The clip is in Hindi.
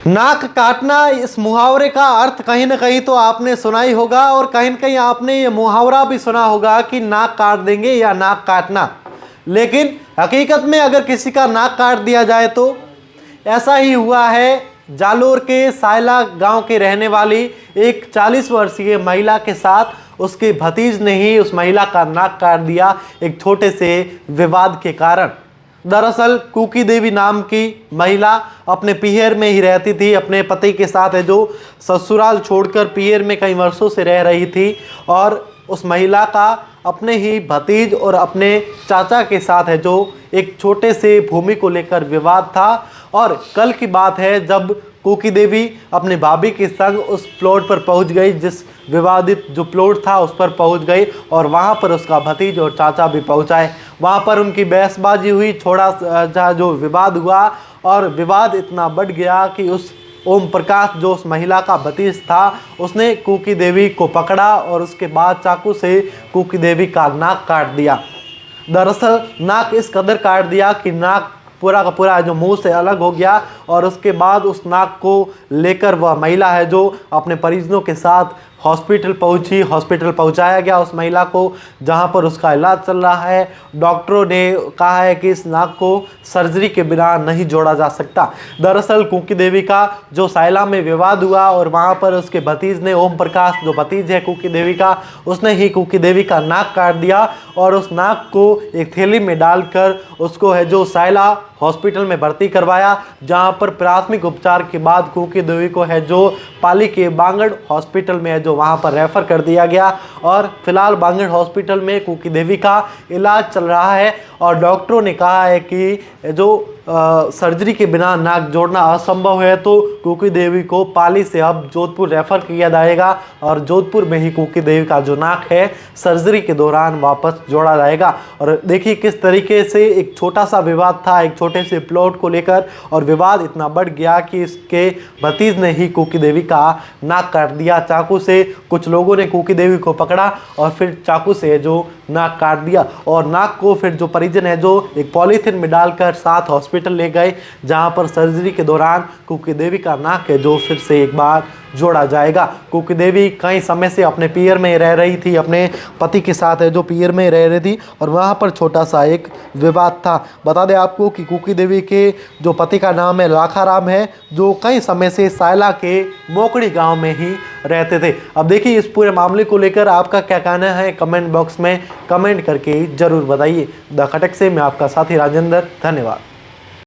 नाक काटना, इस मुहावरे का अर्थ कहीं ना कहीं तो आपने सुना ही होगा और कहीं ना कहीं आपने ये मुहावरा भी सुना होगा कि नाक काट देंगे या नाक काटना। लेकिन हकीकत में अगर किसी का नाक काट दिया जाए तो ऐसा ही हुआ है। जालोर के सायला गांव के रहने वाली एक 40 वर्षीय महिला के साथ उसके भतीज ने ही उस महिला का नाक काट दिया एक छोटे से विवाद के कारण। दरअसल कुकी देवी नाम की महिला अपने पीहर में ही रहती थी, अपने पति के साथ है जो ससुराल छोड़कर पीहर में कई वर्षों से रह रही थी। और उस महिला का अपने ही भतीज और अपने चाचा के साथ है जो एक छोटे से भूमि को लेकर विवाद था। और कल की बात है जब कुकी देवी अपने भाभी के संग उस प्लॉट पर पहुंच गई, जिस विवादित जो प्लॉट था उस पर पहुंच गई और वहां पर उसका भतीज और चाचा भी पहुंचाए। वहां पर उनकी बहसबाजी हुई, छोड़ा जो विवाद हुआ और विवाद इतना बढ़ गया कि उस ओम प्रकाश जो उस महिला का भतीज था उसने कुकी देवी को पकड़ा और उसके बाद चाकू से कुकी देवी का नाक काट दिया। दरअसल नाक इस कदर काट दिया कि नाक पूरा का पूरा जो मुंह से अलग हो गया और उसके बाद उस नाक को लेकर वह महिला है जो अपने परिजनों के साथ हॉस्पिटल पहुंची। हॉस्पिटल पहुंचाया गया उस महिला को, जहां पर उसका इलाज चल रहा है। डॉक्टरों ने कहा है कि इस नाक को सर्जरी के बिना नहीं जोड़ा जा सकता। दरअसल कुकी देवी का जो सायला में विवाद हुआ और वहां पर उसके भतीज ने, ओम प्रकाश जो भतीज है कुकी देवी का, उसने ही कुकी देवी का नाक काट दिया और उस नाक को एक थैली में डालकर उसको है जो सायला हॉस्पिटल में भर्ती करवाया, जहां पर प्राथमिक उपचार के बाद कुकी देवी को है जो पाली के बांगड़ हॉस्पिटल में है जो वहां पर रेफर कर दिया गया। और फिलहाल बांगड़ हॉस्पिटल में कुकी देवी का इलाज चल रहा है और डॉक्टरों ने कहा है कि जो सर्जरी के बिना नाक जोड़ना असंभव है, तो कुकी देवी को पाली से अब जोधपुर रेफर किया जाएगा और जोधपुर में ही कुकी देवी का जो नाक है सर्जरी के दौरान वापस जोड़ा जाएगा। और देखिए किस तरीके से एक छोटा सा विवाद था एक छोटे से प्लॉट को लेकर और विवाद इतना बढ़ गया कि इसके भतीज ने ही कुकी देवी का नाक काट दिया चाकू से। कुछ लोगों ने कुकी देवी को पकड़ा और फिर चाकू से जो नाक काट दिया और नाक को फिर जो परिजन है जो एक पॉलीथिन में डालकर साथ हॉस्पिटल ले गए, जहां पर सर्जरी के दौरान कुकी देवी का नाक है जो फिर से एक बार जोड़ा जाएगा। कुकी देवी कई समय से अपने पीहर में रह रही थी, अपने पति के साथ है जो पीहर में रह रही थी और वहां पर छोटा सा एक विवाद था। बता दें आपको कि कुकी देवी के जो पति का नाम है लाखाराम है, जो कई समय से सायला के मोकड़ी गांव में ही रहते थे। अब देखिए इस पूरे मामले को लेकर आपका क्या कहना है, कमेंट बॉक्स में कमेंट करके जरूर बताइए। द खटक से मैं आपका साथी राजेंद्र, धन्यवाद।